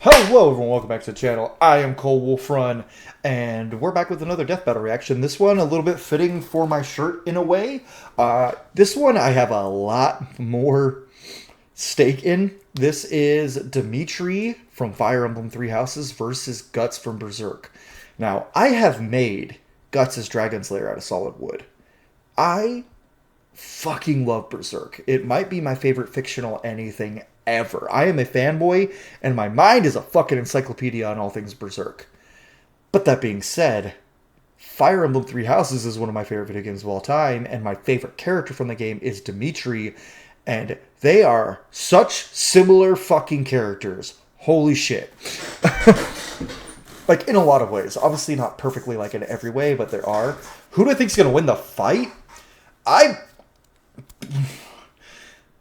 Hello everyone, welcome back to the channel. I am Cole Wolfrun, and we're back with another Death Battle reaction. This one a little bit fitting for my shirt in a way. This one I have a lot more stake in. This is Dimitri from Fire Emblem Three Houses versus Guts from Berserk. Now, I have made Guts' Dragon's Lair out of solid wood. I fucking love Berserk. It might be my favorite fictional anything ever. I am a fanboy, and my mind is a fucking encyclopedia on all things Berserk. But that being said, Fire Emblem Three Houses is one of my favorite video games of all time, and my favorite character from the game is Dimitri, and they are such similar fucking characters. Holy shit. Like, in a lot of ways. Obviously not perfectly like in every way, but there are. Who do I think is going to win the fight?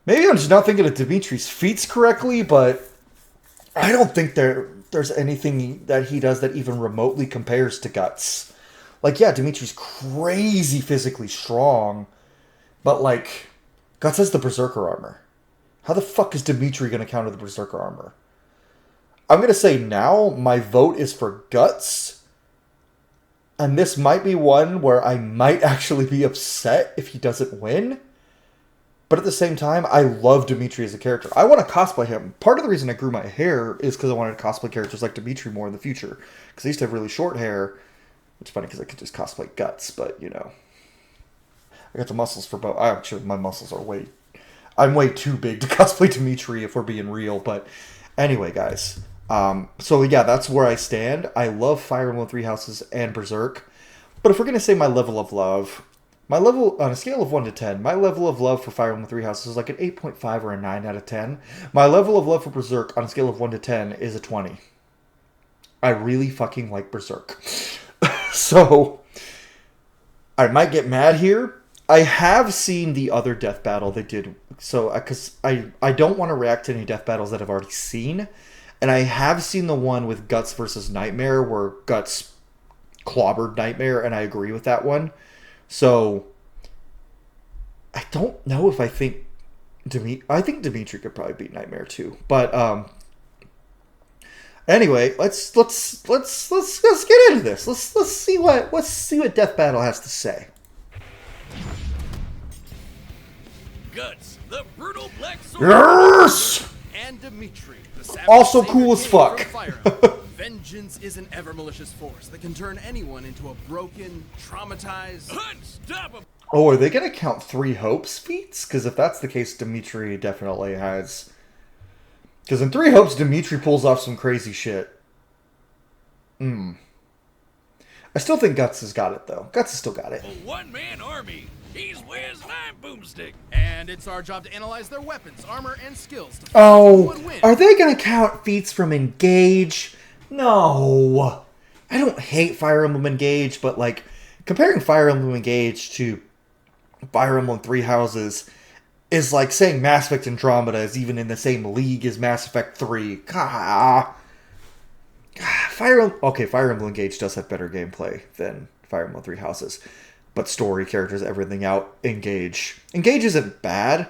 Maybe I'm just not thinking of Dimitri's feats correctly, but I don't think there's anything that he does that even remotely compares to Guts. Like, yeah, Dimitri's crazy physically strong, but, like, Guts has the Berserker armor. How the fuck is Dimitri going to counter the Berserker armor? I'm going to say now my vote is for Guts, and this might be one where I might actually be upset if he doesn't win. But at the same time, I love Dimitri as a character. I want to cosplay him. Part of the reason I grew my hair is because I wanted to cosplay characters like Dimitri more in the future. Because I used to have really short hair. Which is funny because I could just cosplay Guts, but, you know. I got the muscles for both. I'm sure my muscles are way... I'm way too big to cosplay Dimitri if we're being real. But anyway, guys. So yeah, that's where I stand. I love Fire Emblem Three Houses and Berserk. But if we're going to say my level of love... on a scale of 1 to 10, my level of love for Fire Emblem Three Houses is like an 8.5 or a 9 out of 10. My level of love for Berserk on a scale of 1 to 10 is a 20. I really fucking like Berserk. So, I might get mad here. I have seen the other death battle they did, so because I don't want to react to any death battles that I've already seen. And I have seen the one with Guts versus Nightmare, where Guts clobbered Nightmare, and I agree with that one. So, I don't know if I think I think Dimitri could probably beat Nightmare too. But anyway, let's get into this. Let's see what Death Battle has to say. Guts, the brutal black sword. Yes! And Dimitri, the savage Also cool as fuck. Vengeance is an ever malicious force that can turn anyone into a broken, traumatized, unstoppable. Oh, are they going to count Three Hopes feats? Because if that's the case, Dimitri definitely has. Because in Three Hopes, Dimitri pulls off some crazy shit. I still think Guts has got it, though. Guts has still got it. A one-man army. He's whiz, I'm boomstick. And it's our job to analyze their weapons, armor, and skills to find out who would win. Are they going to count feats from Engage? No. I don't hate Fire Emblem Engage, but, like, comparing Fire Emblem Engage to Fire Emblem Three Houses is like saying Mass Effect Andromeda is even in the same league as Mass Effect 3. Fire Emblem Engage does have better gameplay than Fire Emblem Three Houses. But story, characters, everything out, Engage. Engage isn't bad.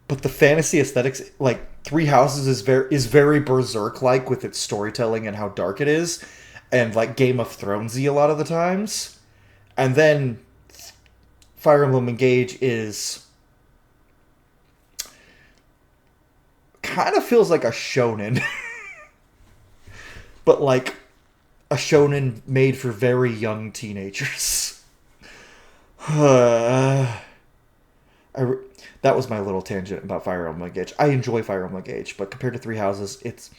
But the fantasy aesthetics, like, Three Houses is very Berserk-like with its storytelling and how dark it is. And, like, Game of Thrones-y a lot of the times. And then Fire Emblem Engage is... kind of feels like a shonen. But, like, a shonen made for very young teenagers. That was my little tangent about Fire Emblem Engage. I enjoy Fire Emblem Engage, but compared to Three Houses, it's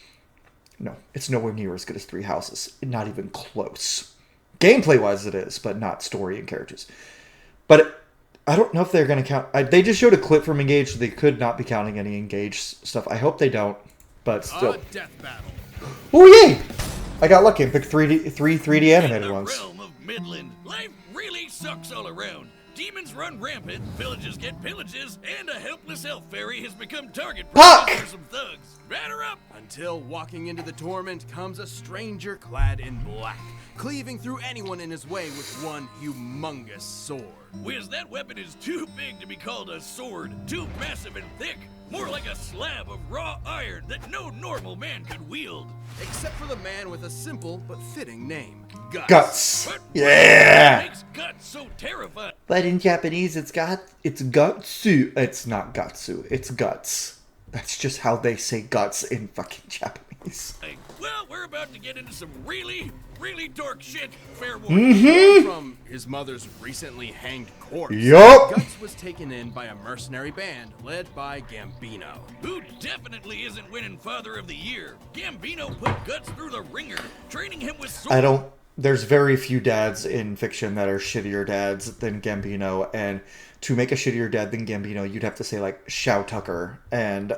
nowhere near as good as Three Houses. Not even close. Gameplay-wise it is, but not story and characters. But I don't know if they're going to count... they just showed a clip from Engage, so they could not be counting any Engage stuff. I hope they don't, but still. A death battle. Oh, yay! I got lucky and picked three 3D animated ones. In the realm of Midland, life really sucks all around. demons run rampant, villages get pillages, and a helpless elf fairy has become target Puck! practice for some thugs. Batter up! Until walking into the torment comes a stranger clad in black, cleaving through anyone in his way with one humongous sword. Whiz, that weapon is too big to be called a sword, too massive and thick, more like a slab of raw iron that no normal man could wield. Except for the man with a simple but fitting name, Guts. Guts. But Yeah. what makes Guts so terrifying? But in Japanese, it's Gutsu. It's not Gutsu. It's Guts. That's just how they say guts in fucking Japanese. Well, we're about to get into some really, really dork shit. Fair warning. From his mother's recently hanged corpse, Yup. Guts was taken in by a mercenary band led by Gambino, who definitely isn't winning Father of the Year. Gambino put Guts through the ringer, training him with swords. There's very few dads in fiction that are shittier dads than Gambino, and to make a shittier dad than Gambino, you'd have to say, like, Shao Tucker and,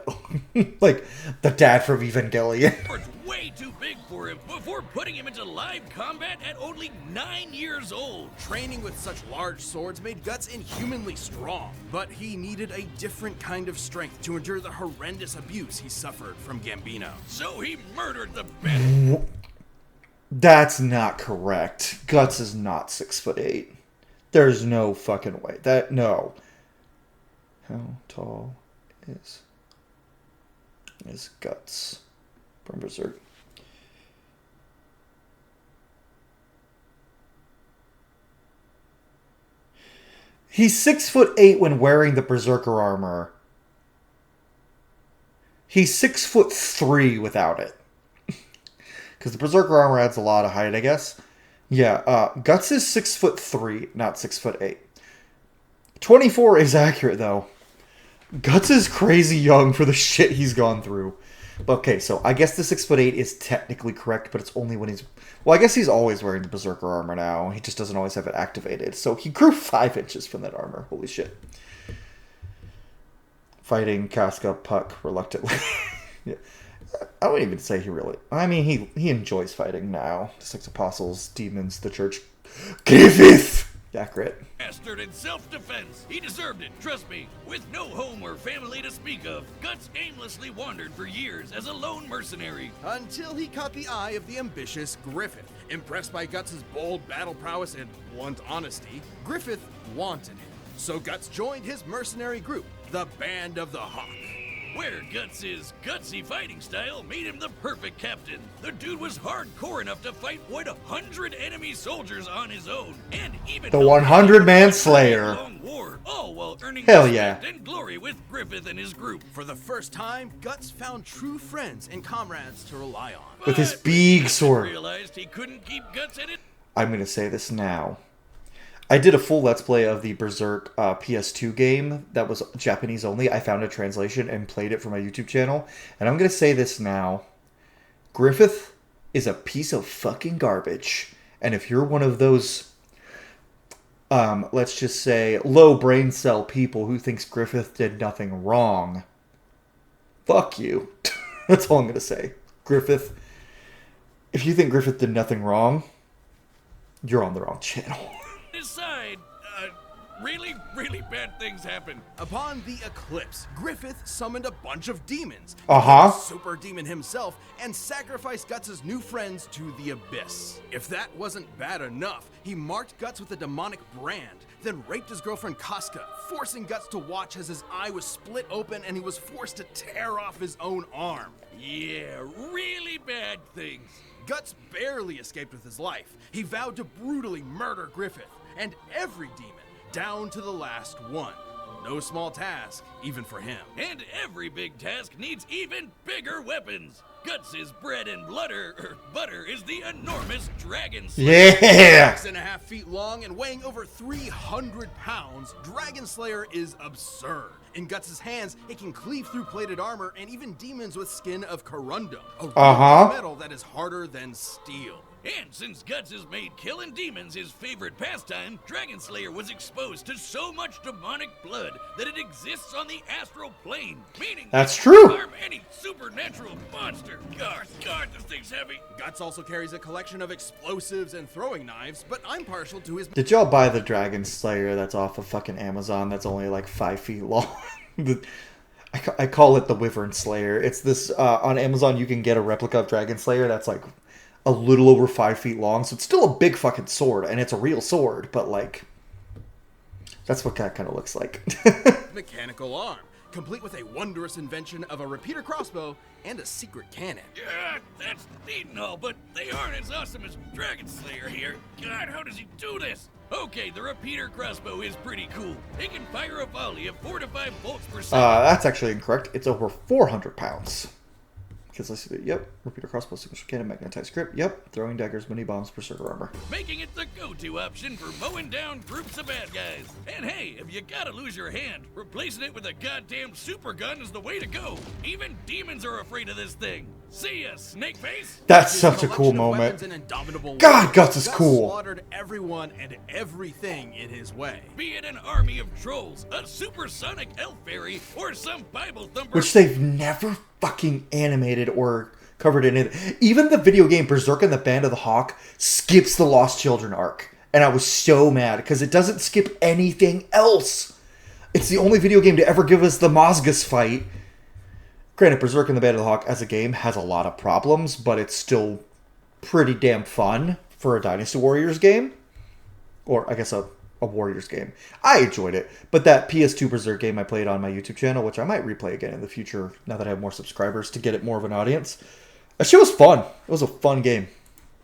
like, the dad from Evangelion. It's way too big for him before putting him into live combat at only 9 years old. Training with such large swords made Guts inhumanly strong, but he needed a different kind of strength to endure the horrendous abuse he suffered from Gambino. So he murdered the bandit. That's not correct. Guts is not 6'8". There's no fucking way. No. How tall is Guts from Berserk? He's 6'8" when wearing the Berserker armor. He's 6'3" without it. Because the Berserker armor adds a lot of height, I guess. Yeah, Guts is 6'3", not 6'8". 24 is accurate, though. Guts is crazy young for the shit he's gone through. Okay, so I guess the 6'8" is technically correct, but it's only when he's... Well, I guess he's always wearing the Berserker armor now. He just doesn't always have it activated. So he grew 5 inches from that armor. Holy shit. Fighting Casca Puck reluctantly. Yeah. I wouldn't even say he really... I mean, he enjoys fighting now. Just like apostles, demons, the church. Griffith! Accurate. Bastard in self-defense. He deserved it, trust me. With no home or family to speak of, Guts aimlessly wandered for years as a lone mercenary. Until he caught the eye of the ambitious Griffith. Impressed by Guts' bold battle prowess and blunt honesty, Griffith wanted him. So Guts joined his mercenary group, the Band of the Hawk. Where Guts' gutsy fighting style made him the perfect captain. The dude was hardcore enough to fight 100 enemy soldiers on his own, and even the 100-man Slayer. Long war, all while earning Hell respect yeah. and glory with Griffith and his group. For the first time, Guts found true friends and comrades to rely on. With his big sword. Realized he couldn't keep Guts at it. I'm going to say this now. I did a full Let's Play of the Berserk PS2 game that was Japanese only. I found a translation and played it for my YouTube channel. And I'm going to say this now. Griffith is a piece of fucking garbage. And if you're one of those, let's just say, low brain cell people who thinks Griffith did nothing wrong, fuck you. That's all I'm going to say. Griffith, if you think Griffith did nothing wrong, you're on the wrong channel. Side, really, really bad things happen. Upon the eclipse, Griffith summoned a bunch of demons. Super demon himself, and sacrificed Guts' new friends to the abyss. If that wasn't bad enough, he marked Guts with a demonic brand, then raped his girlfriend Casca, forcing Guts to watch as his eye was split open and he was forced to tear off his own arm. Yeah, really bad things. Guts barely escaped with his life. He vowed to brutally murder Griffith and every demon, down to the last one. No small task, even for him. And every big task needs even bigger weapons. Guts' bread and butter is the enormous Dragon Slayer. Yeah! 6.5 feet long and weighing over 300 pounds, Dragon Slayer is absurd. In Guts' hands, it can cleave through plated armor and even demons with skin of corundum, a metal that is harder than steel. And since Guts has made killing demons his favorite pastime, Dragon Slayer was exposed to so much demonic blood that it exists on the astral plane, meaning that's true. Harm any supernatural monster. God, this thing's heavy. Guts also carries a collection of explosives and throwing knives, but I'm partial to his... Did y'all buy the Dragon Slayer that's off of fucking Amazon that's only like 5 feet long? I call it the Wyvern Slayer. It's this, on Amazon you can get a replica of Dragon Slayer that's like a little over 5 feet long, so it's still a big fucking sword, and it's a real sword, but like, that's what that kind of looks like. mechanical arm, complete with a wondrous invention of a repeater crossbow and a secret cannon. Yeah, that's neat and all, but they aren't as awesome as Dragon Slayer here. God, how does he do this? Okay, the repeater crossbow is pretty cool. It can fire a volley of 4 to 5 bolts per second. That's actually incorrect. It's over 400 pounds. Because let's see, yep, repeater crossbow, signature cannon, magnetized grip, yep, throwing daggers, mini bombs, berserker armor. Making it the go-to option for mowing down groups of bad guys. And hey, if you gotta lose your hand, replacing it with a goddamn super gun is the way to go. Even demons are afraid of this thing. See ya, Snakeface. That's such a cool moment. God, Guts is cool. Slaughtered everyone and everything in his way. Be it an army of trolls, a supersonic elf fairy, or some Bible thumper. Which they've never fucking animated or covered in it. Even the video game Berserker and the Band of the Hawk skips the Lost Children arc. And I was so mad because it doesn't skip anything else. It's the only video game to ever give us the Mozgus fight. Granted, Berserker and the Band of the Hawk as a game has a lot of problems, but it's still pretty damn fun for a Dynasty Warriors game. Or, I guess, a Warriors game. I enjoyed it. But that PS2 Berserk game I played on my YouTube channel, which I might replay again in the future now that I have more subscribers to get it more of an audience. That shit was fun. It was a fun game.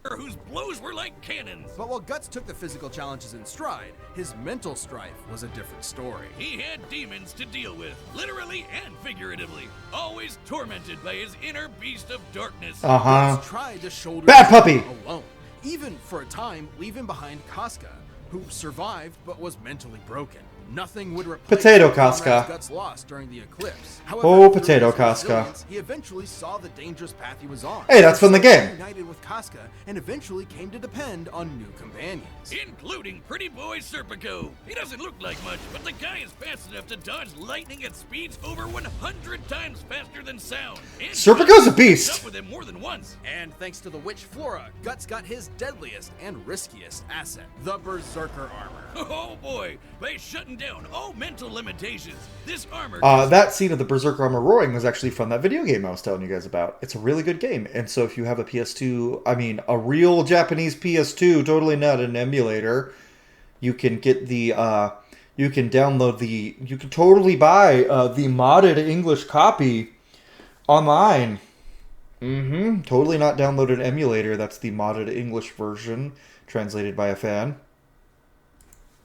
Whose blows were like cannons. But while Guts took the physical challenges in stride, his mental strife was a different story. He had demons to deal with, literally and figuratively, always tormented by his inner beast of darkness. Guts tried to shoulder Bad puppy alone, even for a time leaving behind Casca, who survived but was mentally broken. Nothing would replace Potato Casca. Guts lost during the eclipse. However, Oh, Potato Casca. He eventually saw the dangerous path he was on. Hey, that's from the game. United with Casca and eventually came to depend on new companions, including pretty boy Serpico. He doesn't look like much, but the guy is fast enough to dodge lightning at speeds over 100 times faster than sound. Serpico's a beast. Up with him more than once. And thanks to the witch Flora, Guts got his deadliest and riskiest asset, the Berserker armor. Oh boy, by shutting down all mental limitations, this armor... that scene of the Berserker armor roaring was actually from that video game I was telling you guys about. It's a really good game. And so if you have a PS2, I mean, a real Japanese PS2, totally not an emulator, you can get the, you can download the, you can totally buy the modded English copy online. Totally not download an emulator. That's the modded English version, translated by a fan.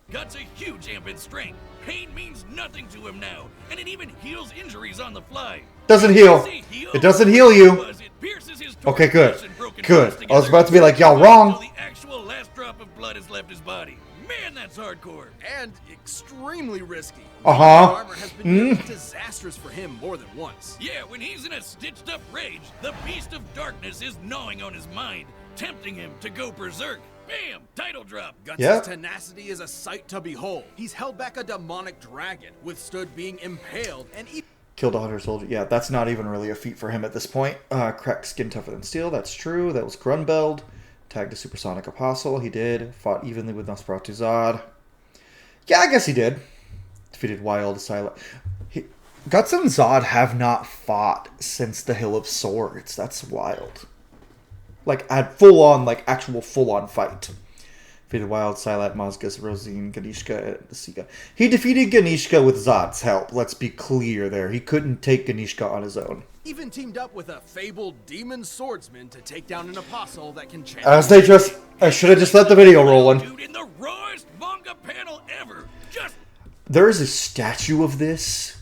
Guts a huge amp in strength. Pain means nothing to him now, and it even heals injuries on the fly. Doesn't heal. It doesn't heal you. Okay, good. Good. I was about to be like, y'all wrong. The actual last drop of blood has left his body. Man, that's hardcore. And extremely risky. Uh-huh. Armor has been disastrous for him more than once. Yeah, when he's in a stitched-up rage, the beast of darkness is gnawing on his mind, tempting him to go berserk. Bam! Title drop. Guts' tenacity is a sight to behold. He's held back a demonic dragon, withstood being impaled, and killed 100 soldiers. Yeah, that's not even really a feat for him at this point. Cracked skin tougher than steel. That's true. That was Grunbeld. Tagged a supersonic apostle. He did. Fought evenly with Nosferatu Zod. Yeah, I guess he did. Defeated Wild Silent. Guts and Zod have not fought since the Hill of Swords. That's wild. Like, had full-on, like, actual full-on fight. Defeated Wild, Silat, Mozgus, Rosine, Ganishka, and Sika. He defeated Ganishka with Zod's help. Let's be clear there. He couldn't take Ganishka on his own. Even teamed up with a fabled demon swordsman to take down an apostle that can channel... As they just... I should have just let the video roll in. Dude, in the rawest manga panel ever. There is a statue of this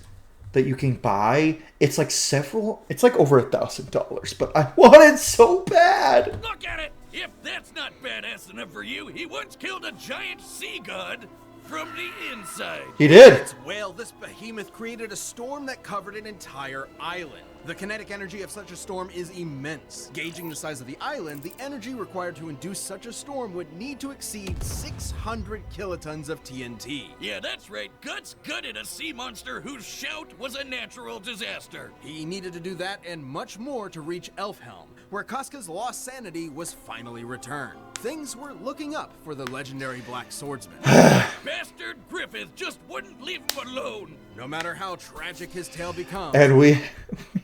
that you can buy. It's like several... It's like over $1,000, but I want it so bad. Look at it. If that's not badass enough for you, he once killed a giant sea god from the inside. He did. Well, this behemoth created a storm that covered an entire island. The kinetic energy of such a storm is immense. Gauging the size of the island, the energy required to induce such a storm would need to exceed 600 kilotons of TNT. Yeah, that's right. Guts gutted a sea monster whose shout was a natural disaster. He needed to do that and much more to reach Elfhelm, where Casca's lost sanity was finally returned. Things were looking up for the legendary Black Swordsman. Bastard Griffith just wouldn't leave him alone. No matter how tragic his tale becomes. And we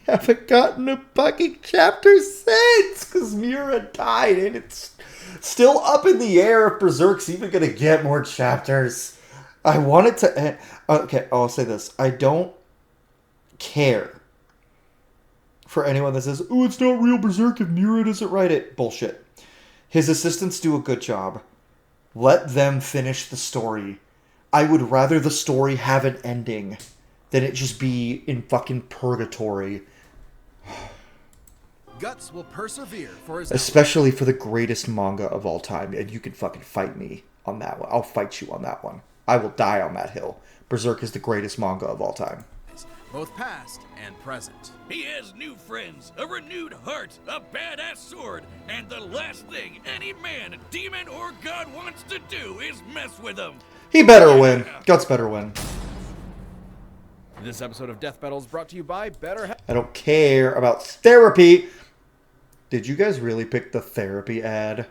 haven't gotten a fucking chapter since, because Mira died, and it's still up in the air if Berserk's even going to get more chapters. I want it to end. Okay, I'll say this. I don't care for anyone that says, oh, it's not real Berserk if Mira doesn't write it. Bullshit. His assistants do a good job. Let them finish the story. I would rather the story have an ending than it just be in fucking purgatory. Guts will persevere for his... Especially for the greatest manga of all time. And you can fucking fight me on that one. I'll fight you on that one. I will die on that hill. Berserk is the greatest manga of all time. Both past and present. He has new friends, a renewed heart, a badass sword, and the last thing any man, demon, or god wants to do is mess with him. He better win. Guts better win. This episode of Death Battle is brought to you by BetterHelp. I don't care about therapy. Did you guys really pick the therapy ad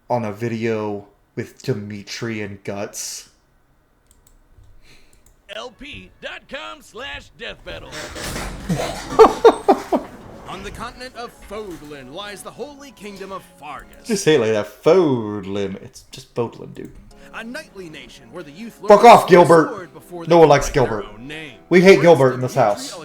on a video with Dimitri and Guts? lp.com/deathbattle. On the continent of Fodlan lies the holy kingdom of Fargus. Just say it like that. Fodlin. It's just Fodlin, dude. A knightly nation where the youth Fuck off, Gilbert. No one likes Gilbert. We hate Gilbert in this house.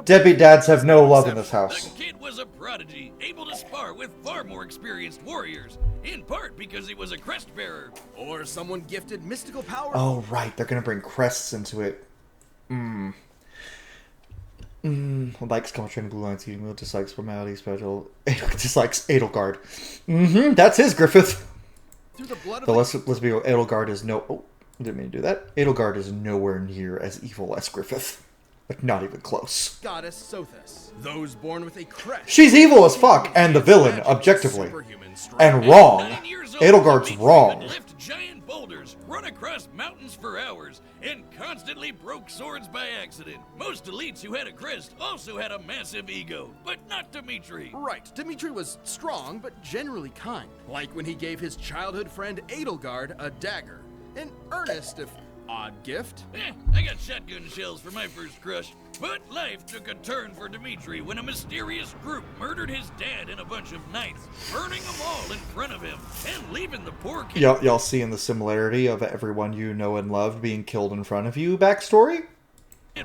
Deadbeat dads have no love in this house. The kid was a prodigy, able to spar with far more experienced warriors, in part because he was a crest bearer. Or someone gifted mystical power. Oh, right. They're going to bring crests into it. Likes concentrating blue lines, eating meal, dislikes formality, special. Dislikes Edelgard. That's his, Griffith. Through the blood of let's be real. Edelgard is no... Oh, didn't mean to do that. Edelgard is nowhere near as evil as Griffith. Like, not even close. Goddess Sothis. Those born with a crest. She's evil as fuck, and the villain, objectively. And wrong. Edelgard's wrong. Lift giant boulders, run across mountains for hours, and constantly broke swords by accident. Most elites who had a crest also had a massive ego, but not Dimitri. Right, Dimitri was strong, but generally kind. Like when he gave his childhood friend Edelgard a dagger. An earnest, if odd gift. I got shotgun shells for my first crush. But life took a turn for Dimitri when a mysterious group murdered his dad and a bunch of knights, burning them all in front of him and leaving the poor kid. Y'all seeing the similarity of everyone you know and love being killed in front of you backstory?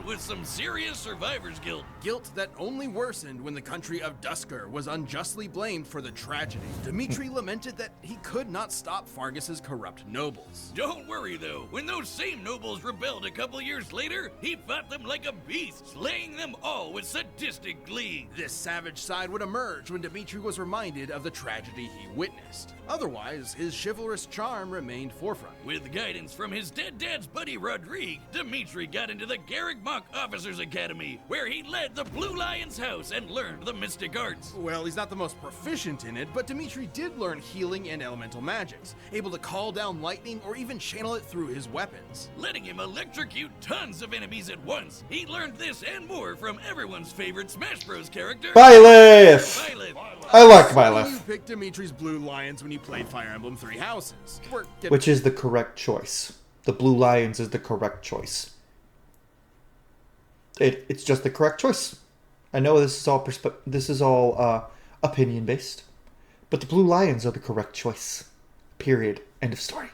With some serious survivor's guilt. Guilt that only worsened when the country of Dusker was unjustly blamed for the tragedy. Dimitri lamented that he could not stop Fargus's corrupt nobles. Don't worry though, when those same nobles rebelled a couple years later, he fought them like a beast, slaying them all with sadistic glee. This savage side would emerge when Dimitri was reminded of the tragedy he witnessed. Otherwise, his chivalrous charm remained forefront. With guidance from his dead dad's buddy Rodrigue, Dimitri got into the Garrick Monk Officers Academy, where he led the Blue Lion's house and learned the mystic arts. Well, he's not the most proficient in it, but Dimitri did learn healing and elemental magics, able to call down lightning or even channel it through his weapons. Letting him electrocute tons of enemies at once. He learned this and more from everyone's favorite Smash Bros. Character, Byleth! I like You Byleth. picked Dimitri's Blue Lions when you played Fire Emblem Three Houses. Which is the correct choice. The Blue Lions is the correct choice. It's just the correct choice. I know this is all opinion based, but the Blue Lions are the correct choice. Period. End of story.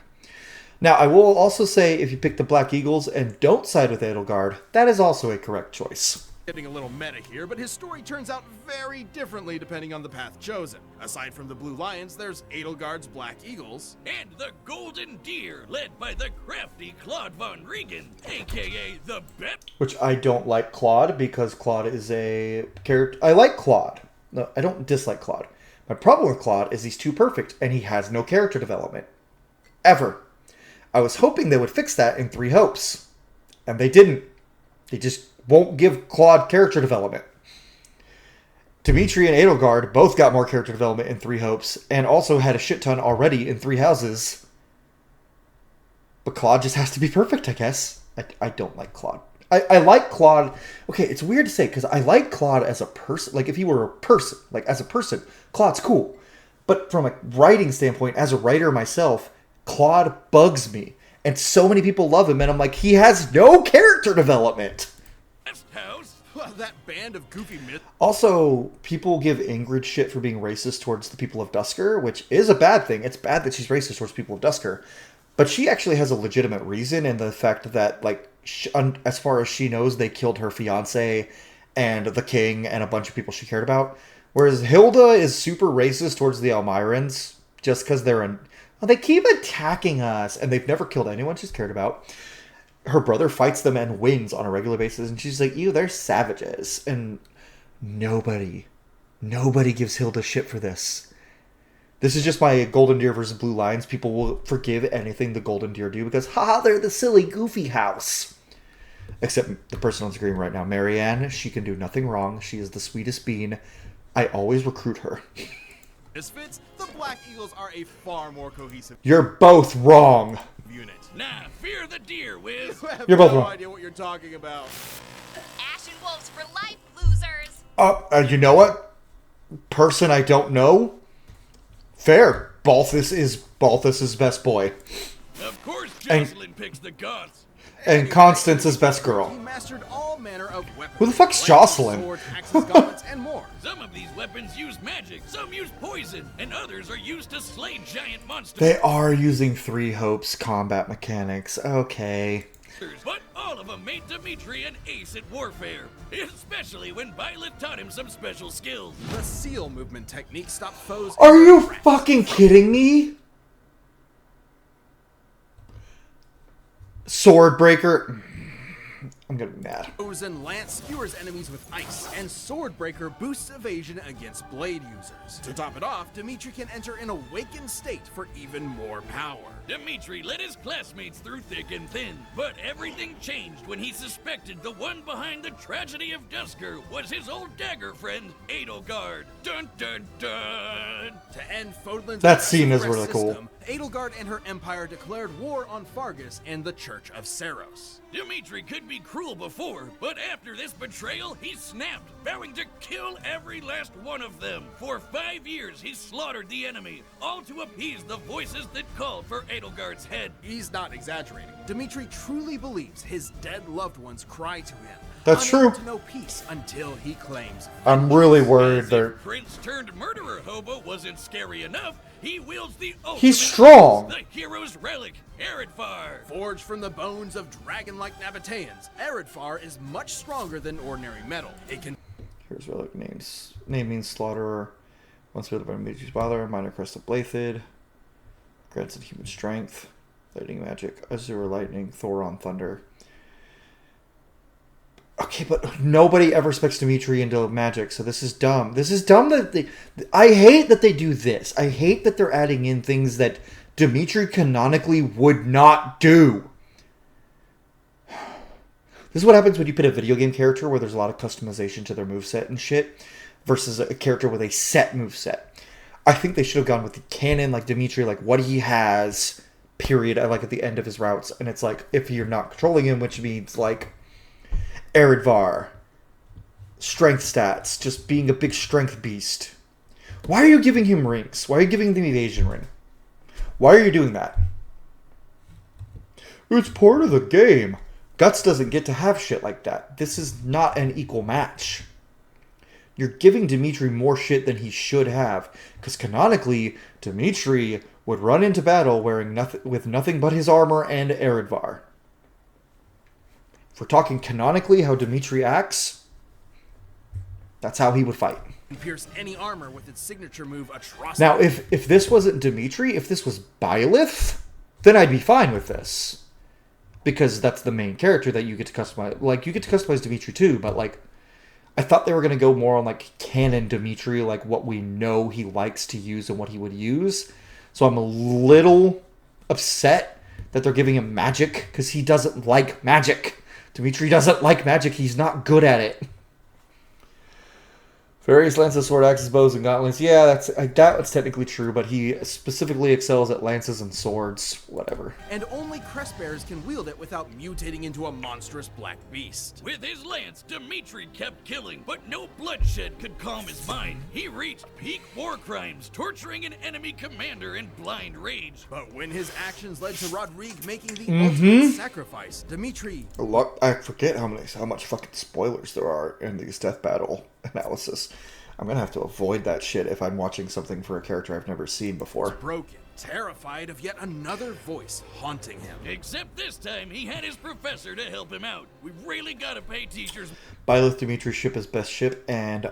Now, I will also say, if you pick the Black Eagles and don't side with Edelgard, that is also a correct choice. Getting a little meta here, but his story turns out very differently depending on the path chosen. Aside from the Blue Lions, there's Edelgard's Black Eagles. and the Golden Deer, led by the crafty Claude Von Regan, aka the Bet. Which I don't like Claude, because Claude is a character... I like Claude. No, I don't dislike Claude. My problem with Claude is he's too perfect, and he has no character development. Ever. I was hoping they would fix that in Three Hopes. And they didn't. They just won't give Claude character development. Dimitri and Edelgard both got more character development in Three Hopes, and also had a shit ton already in Three Houses. But Claude just has to be perfect, I guess. I don't like Claude. I like Claude. Okay, it's weird to say, because I like Claude as a person. Like, if he were a person, like, as a person, Claude's cool. But from a writing standpoint, as a writer myself, Claude bugs me. And so many people love him, and I'm like, he has no character development. Well, that band of goofy myths. Also, people give Ingrid shit for being racist towards the people of Dusker, which is a bad thing. It's bad that she's racist towards people of Dusker. But she actually has a legitimate reason in the fact that, like, as far as she knows, they killed her fiance and the king and a bunch of people she cared about. Whereas Hilda is super racist towards the Elmirans just because they keep attacking us, and they've never killed anyone she's cared about. Her brother fights them and wins on a regular basis, and she's like, ew, they're savages. And nobody gives Hilda shit for this. This is just my Golden Deer versus Blue Lions. People will forgive anything the Golden Deer do because, haha, they're the silly, goofy house. Except the person on screen right now, Marianne, she can do nothing wrong. She is the sweetest bean. I always recruit her. Misfits, the Black Eagles are a far more cohesive You're both wrong. unit. Nah, fear the deer, Wiz. I have You're both no wrong. idea what you're talking about. Ashen Wolves for life, losers! You know what? Person I don't know? Fair. Balthus is best boy. Of course Jocelyn picks the Goths. And Constance is best girl. He mastered all manner of weapons. Who the fuck's like Jocelyn? Sword, axes, gauntlets, and more. Some of these weapons use magic, some use poison, and others are used to slay giant monsters. They are using Three Hopes combat mechanics. Okay. But all of them made Dimitri an ace at warfare, especially when Byleth taught him some special skills. The seal movement technique stopped foes. Are you fucking kidding me? Swordbreaker. I'm gonna be mad. And lance skewers enemies with ice, and Swordbreaker boosts evasion against blade users. To top it off, Dimitri can enter an awakened state for even more power. Dimitri led his classmates through thick and thin, but everything changed when he suspected the one behind the tragedy of Dusker was his old dagger friend, Edelgard. Dun dun dun! To end Fodlan's That scene is suppressed really cool. system, Edelgard and her empire declared war on Fargus and the Church of Saros. Dimitri could be cruel before, but after this betrayal, he snapped, vowing to kill every last one of them. For 5 years, he slaughtered the enemy, all to appease the voices that called for Edelgard's head. He's not exaggerating. Dimitri truly believes his dead loved ones cry to him. That's unable true. to know peace until he claims. I'm really worried As they're... if Prince turned murderer hobo wasn't scary enough, he wields the ultimate He's strong. the hero's relic, Eredfar. Forged from the bones of dragon-like Nabateans, Eredfar is much stronger than ordinary metal. It can Here's relic names. Name means slaughterer. Once wielded by Dimitri's father. Minor crest of Blathid. Grants it human strength. Lightning magic. Azure lightning. Thor on thunder. Okay, but nobody ever specs Dimitri into magic, so this is dumb. This is dumb that they... I hate that they do this. I hate that they're adding in things that Dimitri canonically would not do. This is what happens when you put a video game character where there's a lot of customization to their moveset and shit versus a character with a set moveset. I think they should have gone with the canon, like Dimitri, like what he has, period, like at the end of his routes. And it's like, if you're not controlling him, which means like Eredvar, strength stats, just being a big strength beast. Why are you giving him rings? Why are you giving him the evasion ring? Why are you doing that? It's part of the game. Guts doesn't get to have shit like that. This is not an equal match. You're giving Dimitri more shit than he should have. Because canonically, Dimitri would run into battle wearing nothing but his armor and Eredvar. If we're talking canonically how Dimitri acts, that's how he would fight. pierce any armor with its signature move, Atrocity. Now, if this wasn't Dimitri, if this was Byleth, then I'd be fine with this. Because that's the main character that you get to customize. Like, you get to customize Dimitri too, but, like, I thought they were going to go more on, like, canon Dimitri, like, what we know he likes to use and what he would use. So I'm a little upset that they're giving him magic, because he doesn't like magic. Dimitri doesn't like magic. He's not good at it. Various lances, sword axes, bows, and gauntlets. Yeah, that's technically true, but he specifically excels at lances and swords. Whatever. And only crest bearers can wield it without mutating into a monstrous black beast. With his lance, Dimitri kept killing, but no bloodshed could calm his mind. He reached peak war crimes, torturing an enemy commander in blind rage. But when his actions led to Rodrigue making the ultimate sacrifice, Dimitri... I forget how much fucking spoilers there are in these death battle analysis. I'm gonna have to avoid that shit if I'm watching something for a character I've never seen before. Broken, terrified of yet another voice haunting him. Except this time, he had his professor to help him out. We really gotta pay teachers. Byleth, Dimitri's ship is best ship, and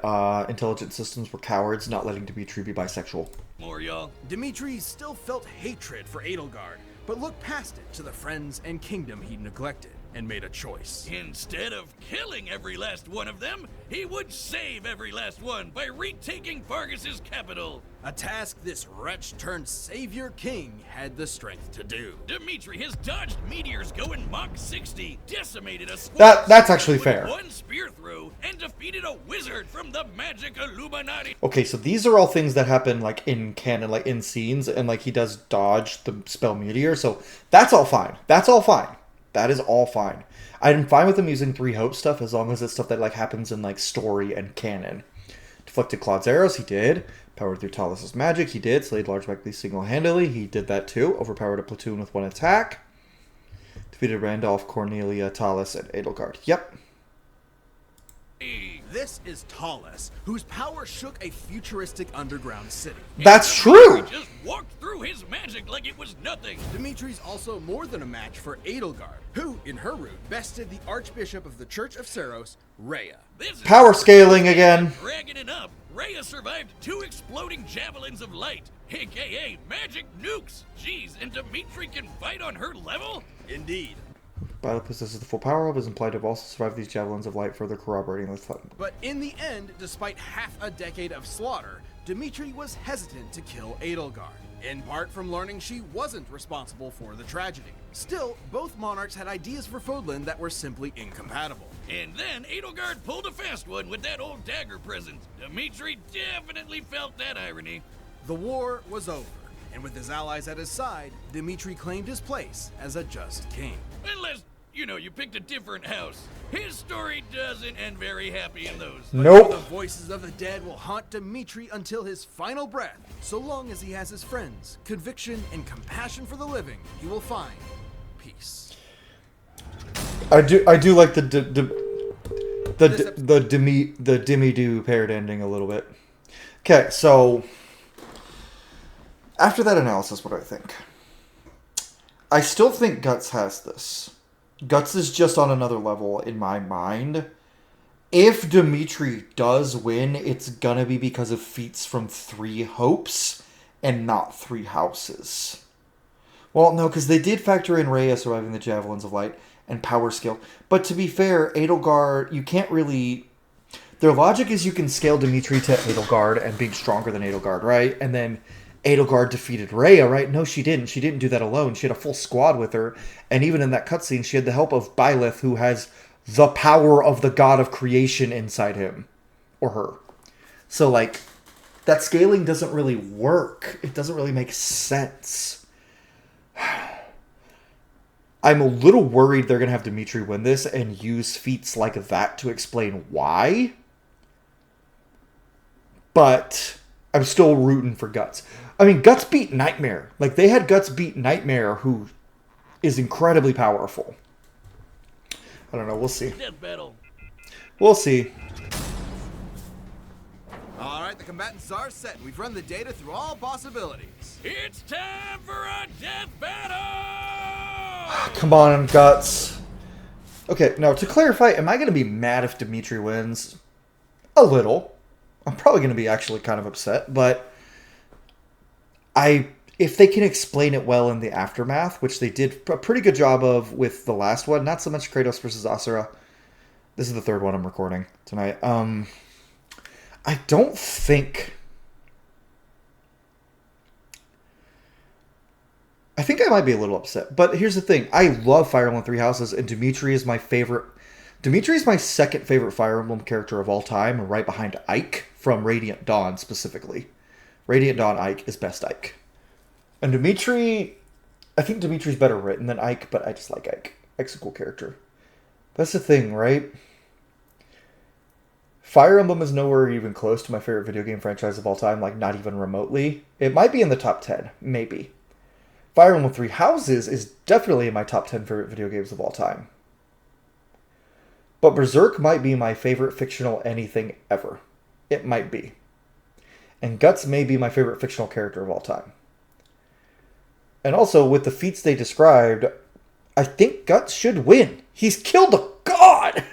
intelligent systems were cowards, not letting Dimitri be bisexual. More, y'all. Dimitri still felt hatred for Edelgard, but looked past it to the friends and kingdom he neglected, and made a choice. Instead of killing every last one of them, he would save every last one by retaking Fargus's capital. A task this wretch-turned-savior king had the strength to do. Dimitri has dodged meteors going Mach 60, decimated a squad that's actually with fair. one spear throw, and defeated a wizard from the magic Illuminati. Okay, so these are all things that happen like in canon, like in scenes, and like he does dodge the spell meteor, so that's all fine. That's all fine. That is all fine. I'm fine with him using 3 hope stuff as long as it's stuff that like happens in like story and canon. Deflected Claude's arrows, he did. Powered through Talus's magic, he did. Slayed large Beckley single-handedly, he did that too. Overpowered a platoon with 1 attack. Defeated Randolph, Cornelia, Talus, and Edelgard. Yep. This is Talus, whose power shook a futuristic underground city. That's true! He just walked through his magic like it was nothing. Dimitri's also more than a match for Edelgard, who, in her route, bested the Archbishop of the Church of Seros, Rhea. Power scaling again. Dragging it up, Rhea survived 2 exploding javelins of light, aka magic nukes. Jeez, and Dimitri can fight on her level? Indeed. Byleth possesses the full power of is implied to have also survived these javelins of light, further corroborating the thought. But in the end, despite half a decade of slaughter, Dimitri was hesitant to kill Edelgard, in part from learning she wasn't responsible for the tragedy. Still, both monarchs had ideas for Fodlan that were simply incompatible. And then Edelgard pulled a fast one with that old dagger present. Dimitri definitely felt that irony. The war was over, and with his allies at his side, Dimitri claimed his place as a just king. Unless, you picked a different house. His story doesn't end very happy in those. Nope. The voices of the dead will haunt Dimitri until his final breath. So long as he has his friends, conviction, and compassion for the living, he will find peace. I do like the Demi-Do paired ending a little bit. Okay, so after that analysis, what do I think? I still think Guts has this. Guts is just on another level in my mind. If Dimitri does win, it's gonna be because of feats from 3 hopes and not 3 houses. Well, no, because they did factor in Rhea surviving the Javelins of Light and power scale. But to be fair, Edelgard, you can't really... Their logic is you can scale Dimitri to Edelgard and being stronger than Edelgard, right? And then Edelgard defeated Rhea, right? No, she didn't. She didn't do that alone. She had a full squad with her. And even in that cutscene, she had the help of Byleth, who has the power of the god of creation inside him. Or her. So, like, that scaling doesn't really work. It doesn't really make sense. I'm a little worried they're going to have Dimitri win this and use feats like that to explain why. But I'm still rooting for Guts. I mean, Guts beat Nightmare. Like, they had Guts beat Nightmare, who is incredibly powerful. I don't know. We'll see. Death battle. We'll see. All right, the combatants are set. We've run the data through all possibilities. It's time for a death battle! Come on, Guts. Okay, now to clarify, am I going to be mad if Dimitri wins? A little. I'm probably going to be actually kind of upset, but if they can explain it well in the aftermath, which they did a pretty good job of with the last one, not so much Kratos versus Asura. This is the 3rd one I'm recording tonight. I don't think... I think I I might be a little upset. But here's the thing. I love Fire Emblem Three Houses, and Dimitri is my favorite. Dimitri is my second favorite Fire Emblem character of all time, right behind Ike from Radiant Dawn specifically. Radiant Dawn Ike is best Ike. And Dimitri, I think Dimitri's better written than Ike, but I just like Ike. Ike's a cool character. That's the thing, right? Fire Emblem is nowhere even close to my favorite video game franchise of all time, like not even remotely. It might be in the top 10, maybe. Fire Emblem Three Houses is definitely in my top 10 favorite video games of all time. But Berserk might be my favorite fictional anything ever. It might be. And Guts may be my favorite fictional character of all time. And also, with the feats they described, I think Guts should win. He's killed a god!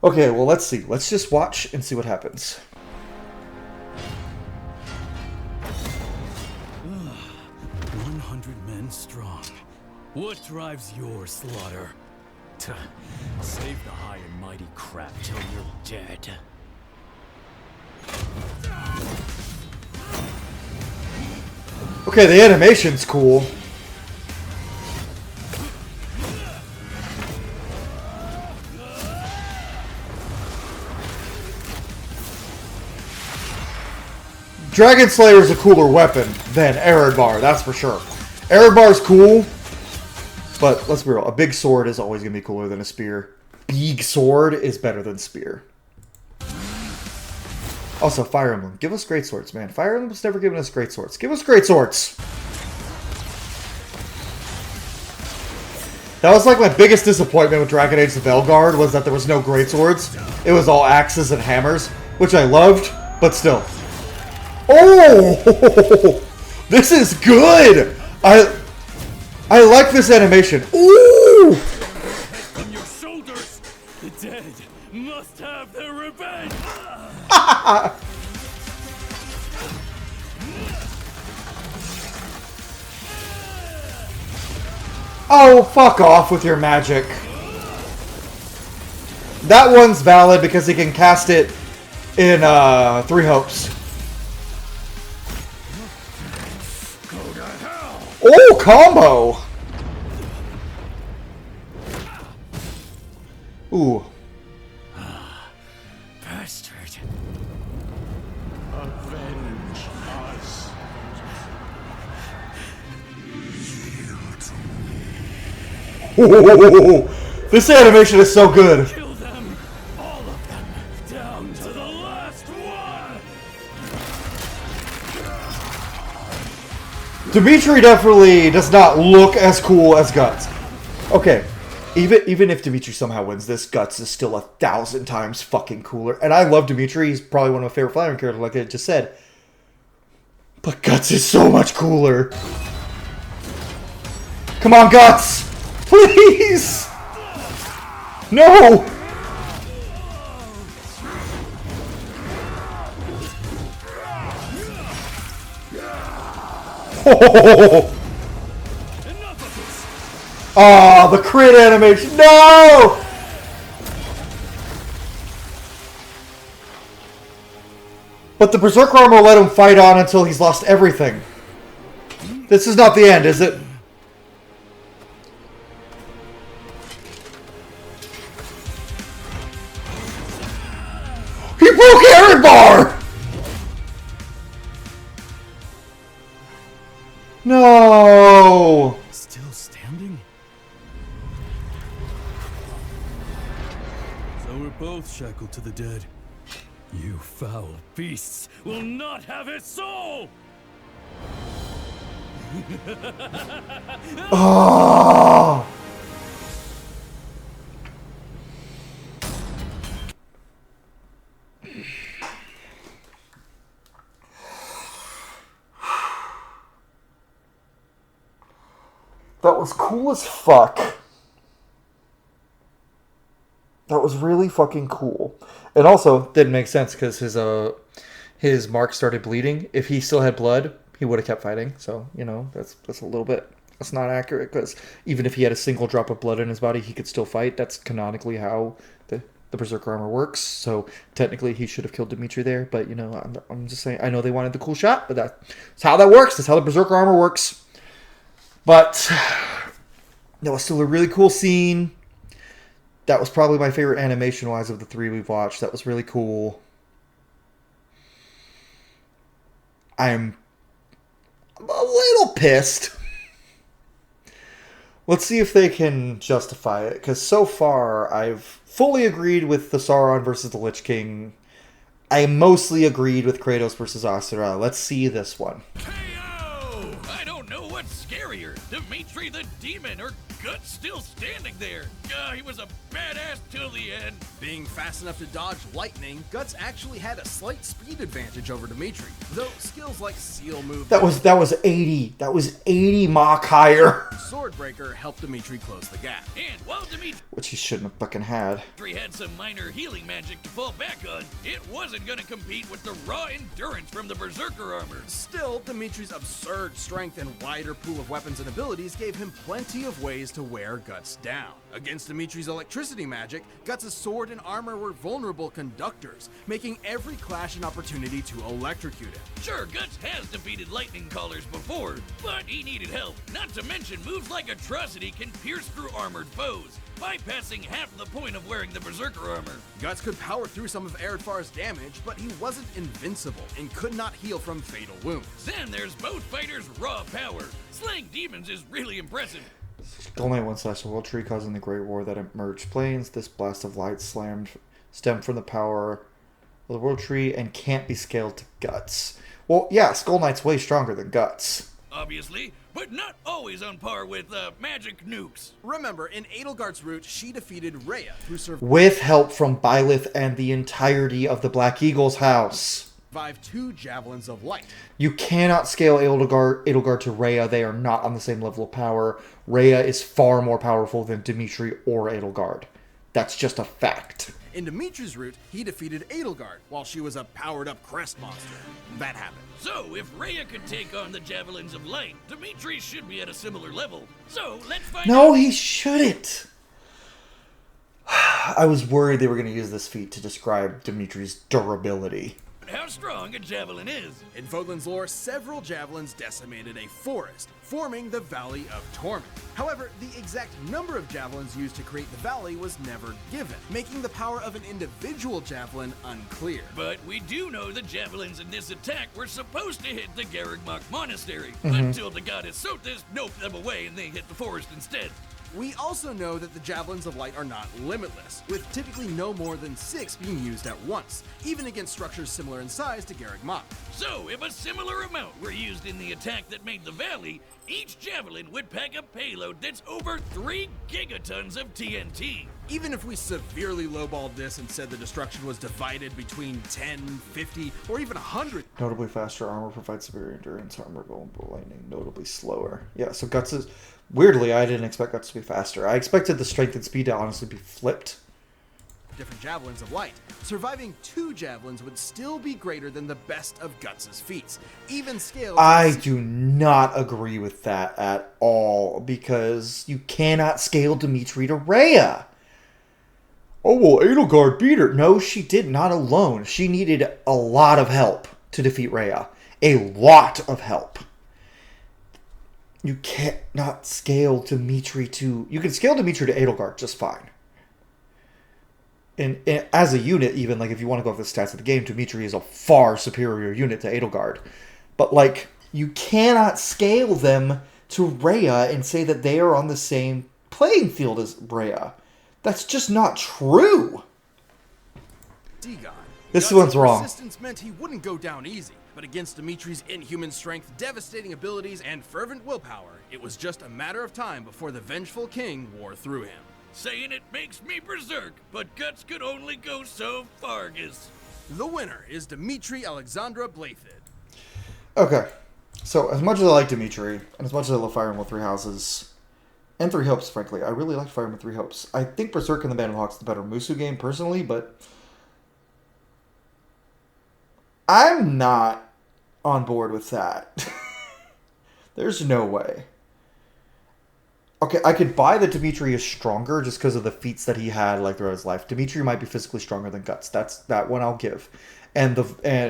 Okay, well, let's see. Let's just watch and see what happens. 100 men strong. What drives your slaughter? Save the high and mighty crap till you're dead. Okay, the animation's cool. Dragon Slayer is a cooler weapon than Eredbar, that's for sure. Eredbar's cool, but let's be real, a big sword is always going to be cooler than a spear. Big sword is better than spear. Also, Fire Emblem. Give us great swords, man. Fire Emblem's never given us great swords. Give us great swords! That was like my biggest disappointment with Dragon Age the Veilguard, was that there was no great swords. It was all axes and hammers, which I loved, but still. Oh! This is good! I like this animation. Ooh! On your shoulders, the dead must have their revenge! Oh, fuck off with your magic. That one's valid because he can cast it in Three Hopes. Oh, combo! Ooh. Bastard. Avenge us. Ooh, this animation is so good. Kill them, all of them, down to the last one. Dimitri definitely does not look as cool as Guts. Okay, even if Dimitri somehow wins this, Guts is still 1,000 times fucking cooler. And I love Dimitri. He's probably one of my favorite Fire Emblem characters, like I just said. But Guts is so much cooler. Come on, Guts! Please! No! Oh, the crit animation. No! But the Berserker armor let him fight on until he's lost everything. This is not the end, is it? He broke Eredbar! No! Still standing? So we're both shackled to the dead. You foul beasts will not have his soul! Oh! That was cool as fuck. That was really fucking cool. And also, didn't make sense because his mark started bleeding. If he still had blood, he would have kept fighting. So, you know, that's a little bit... That's not accurate because even if he had a single drop of blood in his body, he could still fight. That's canonically how the Berserker armor works. So, technically, he should have killed Dimitri there. But, you know, I'm just saying, I know they wanted the cool shot, but that's how that works. That's how the Berserker armor works. But that was still a really cool scene. That was probably my favorite animation-wise of the three we've watched. That was really cool. I'm a little pissed. Let's see if they can justify it, because so far I've fully agreed with the Sauron versus the Lich King. I mostly agreed with Kratos versus Asura. Let's see this one. KO! I don't know what's scarier, Dimitri the Demon or Guts still standing there. He was a badass till the end. Being fast enough to dodge lightning, Guts actually had a slight speed advantage over Dimitri, though skills like Seal Move... That was 80. That was 80 Mach higher. Swordbreaker helped Dimitri close the gap. And while Which he shouldn't have fucking had. Dimitri had some minor healing magic to fall back on, it wasn't gonna compete with the raw endurance from the Berserker armor. Still, Dimitri's absurd strength and wider pool of weapons and abilities gave him plenty of ways to wear Guts down. Against Dimitri's electricity magic, Guts' sword and armor were vulnerable conductors, making every clash an opportunity to electrocute him. Sure, Guts has defeated lightning callers before, but he needed help. Not to mention, moves like Atrocity can pierce through armored foes, bypassing half the point of wearing the Berserker armor. Guts could power through some of Eredfar's damage, but he wasn't invincible and could not heal from fatal wounds. Then there's both fighters' raw power. Slaying demons is really impressive. Skull Knight one slash the World Tree causing the Great War that emerged planes. This blast of light stemmed from the power of the World Tree and can't be scaled to Guts. Well, yeah, Skull Knight's way stronger than Guts. Obviously, but not always on par with magic nukes. Remember, in Edelgard's route, she defeated Rhea, who survived With help from Byleth and the entirety of the Black Eagle's house. 2 Javelins of Light. You cannot scale Edelgard to Rhea. They are not on the same level of power. Rhea is far more powerful than Dimitri or Edelgard. That's just a fact. In Dimitri's route, he defeated Edelgard while she was a powered-up crest monster. That happened. So, if Rhea could take on the Javelins of Light, Dimitri should be at a similar level. So, let's find out. No, he shouldn't. I was worried they were going to use this feat to describe Dimitri's durability. How strong a javelin is. In Vodlin's lore, several javelins decimated a forest, forming the Valley of Torment. However, the exact number of javelins used to create the valley was never given, making the power of an individual javelin unclear. But we do know the javelins in this attack were supposed to hit the Garrigmach Monastery, until the goddess Sothis noped them away and they hit the forest instead. We also know that the Javelins of Light are not limitless, with typically no more than 6 being used at once, even against structures similar in size to Garrigmach. So, if a similar amount were used in the attack that made the valley, each javelin would pack a payload that's over 3 gigatons of TNT. Even if we severely lowballed this and said the destruction was divided between 10, 50, or even 100... Notably faster armor provides superior endurance, armor vulnerable lightning, notably slower. Yeah, so Guts is... Weirdly, I didn't expect Guts to be faster. I expected the strength and speed to honestly be flipped. Different Javelins of Light. Surviving 2 Javelins would still be greater than the best of Guts' feats, even scaled... I do not agree with that at all, because you cannot scale Dimitri to Rhea. Oh, well, Edelgard beat her. No, she did not alone. She needed a lot of help to defeat Rhea. A lot of help. You can't not scale Dimitri to... You can scale Dimitri to Edelgard just fine. And as a unit, even, like, if you want to go off the stats of the game, Dimitri is a far superior unit to Edelgard. But, like, you cannot scale them to Rhea and say that they are on the same playing field as Rhea. That's just not true. This one's wrong. Persistence meant he wouldn't go down easy, but against Dimitri's inhuman strength, devastating abilities, and fervent willpower, it was just a matter of time before the vengeful king wore through him. Saying it makes me berserk, but Guts could only go so far, Gus. The winner is Dimitri Alexandra Blathid. Okay, so as much as I like Dimitri, and as much as I love Fire Emblem Three Houses, and Three Hopes, frankly, I really like Fire Emblem Three Hopes. I think Berserker and the Band of Hawks is the better Musu game, personally, but I'm not on board with that. There's no way. Okay, I could buy that Dimitri is stronger just because of the feats that he had like throughout his life. Dimitri might be physically stronger than Guts. That one I'll give. And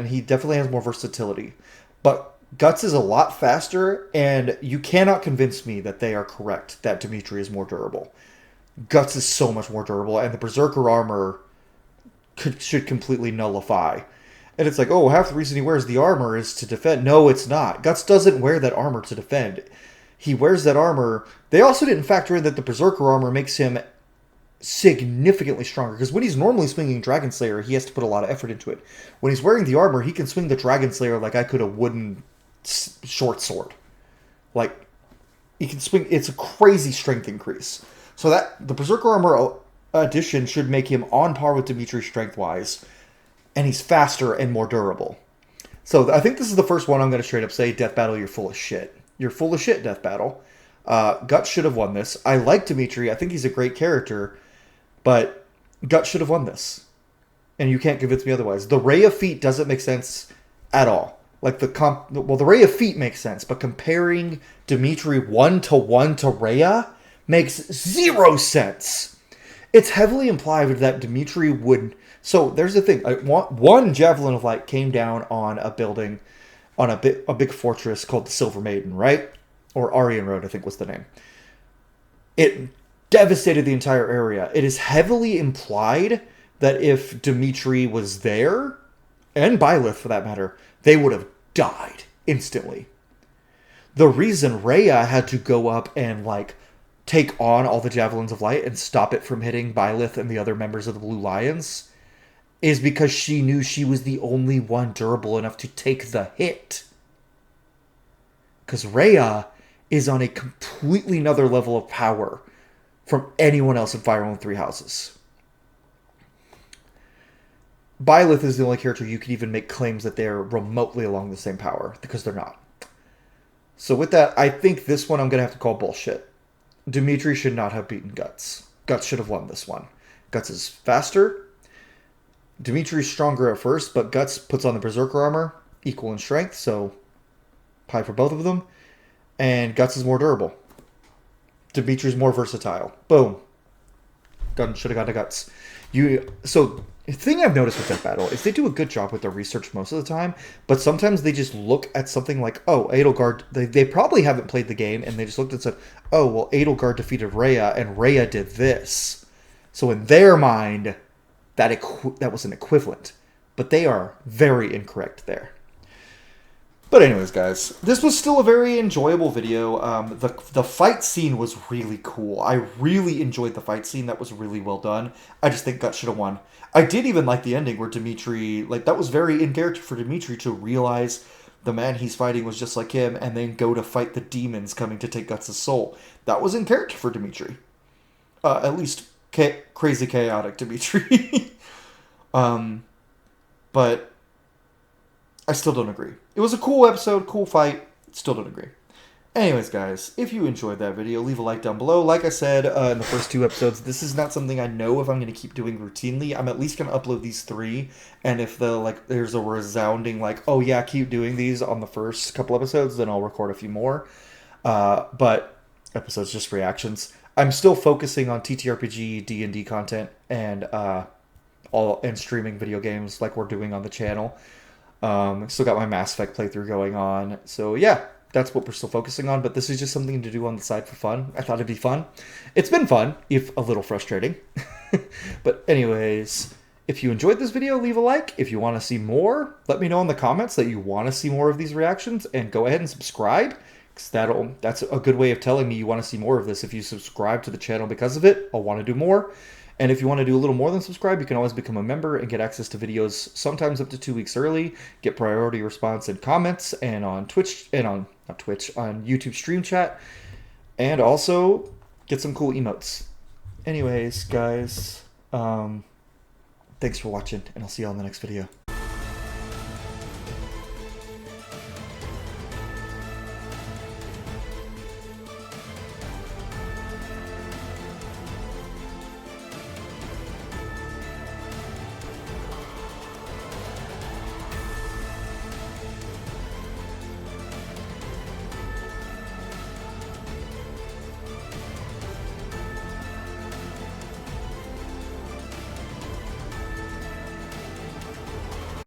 he definitely has more versatility. But Guts is a lot faster, and you cannot convince me that they are correct, that Dimitri is more durable. Guts is so much more durable, and the Berserker armor should completely nullify. And it's like, oh, half the reason he wears the armor is to defend. No, it's not. Guts doesn't wear that armor to defend. He wears that armor. They also didn't factor in that the Berserker armor makes him significantly stronger. Because when he's normally swinging Dragon Slayer, he has to put a lot of effort into it. When he's wearing the armor, he can swing the Dragon Slayer like I could a wooden short sword. Like, he can swing. It's a crazy strength increase. So that the Berserker armor addition should make him on par with Dimitri strength-wise. And he's faster and more durable. So I think this is the first one I'm going to straight up say, Death Battle, you're full of shit. You're full of shit, Death Battle. Guts should have won this. I like Dimitri. I think he's a great character. But Guts should have won this. And you can't convince me otherwise. The Ray of Feet doesn't make sense at all. Like the Ray of Feet makes sense. But comparing Dimitri 1-to-1 to Rhea makes zero sense. It's heavily implied that Dimitri would... So there's the thing. One Javelin of Light came down on a building, on a big fortress called the Silver Maiden, right? Or Aryan Road, I think was the name. It devastated the entire area. It is heavily implied that if Dimitri was there, and Byleth for that matter, they would have died instantly. The reason Rhea had to go up and like take on all the Javelins of Light and stop it from hitting Byleth and the other members of the Blue Lions is because she knew she was the only one durable enough to take the hit. Because Rhea is on a completely another level of power from anyone else in Fire Emblem Three Houses. Byleth is the only character you could even make claims that they're remotely along the same power, because they're not. So with that, I think this one I'm going to have to call bullshit. Dimitri should not have beaten Guts. Guts should have won this one. Guts is faster. Dimitri's stronger at first, but Guts puts on the Berserker armor, equal in strength, so pie for both of them. And Guts is more durable. Dimitri's more versatile. Boom. Gun should have gone to Guts. So the thing I've noticed with Death Battle is they do a good job with their research most of the time, but sometimes they just look at something like, oh, Edelgard, they probably haven't played the game, and they just looked and said, oh, well, Edelgard defeated Rhea, and Rhea did this. So in their mind, that was an equivalent. But they are very incorrect there. But anyways, guys, this was still a very enjoyable video. The fight scene was really cool. I really enjoyed the fight scene. That was really well done. I just think Guts should have won. I did even like the ending where Dimitri, like, that was very in character for Dimitri to realize the man he's fighting was just like him and then go to fight the demons coming to take Guts' soul. That was in character for Dimitri. At least crazy chaotic Dimitri. But I still don't agree. It was a cool episode, cool fight. Still don't agree. Anyways, guys, if you enjoyed that video, leave a like down below. Like I said in the first two episodes, this is not something I know if I'm going to keep doing routinely. I'm at least going to upload these 3, and if there's a resounding oh yeah, keep doing these on the first couple episodes, then I'll record a few more. But episodes just reactions. I'm still focusing on TTRPG, D&D content, and streaming video games like we're doing on the channel. Still got my Mass Effect playthrough going on. So yeah, that's what we're still focusing on. But this is just something to do on the side for fun. I thought it'd be fun. It's been fun, if a little frustrating. But anyways, if you enjoyed this video, leave a like. If you want to see more, let me know in the comments that you want to see more of these reactions. And go ahead and subscribe. Because that's a good way of telling me you want to see more of this. If you subscribe to the channel because of it, I'll want to do more. And if you want to do a little more than subscribe, you can always become a member and get access to videos sometimes up to 2 weeks early, get priority response and comments, and on Twitch, and on YouTube stream chat, and also get some cool emotes. Anyways, guys, thanks for watching, and I'll see you on the next video.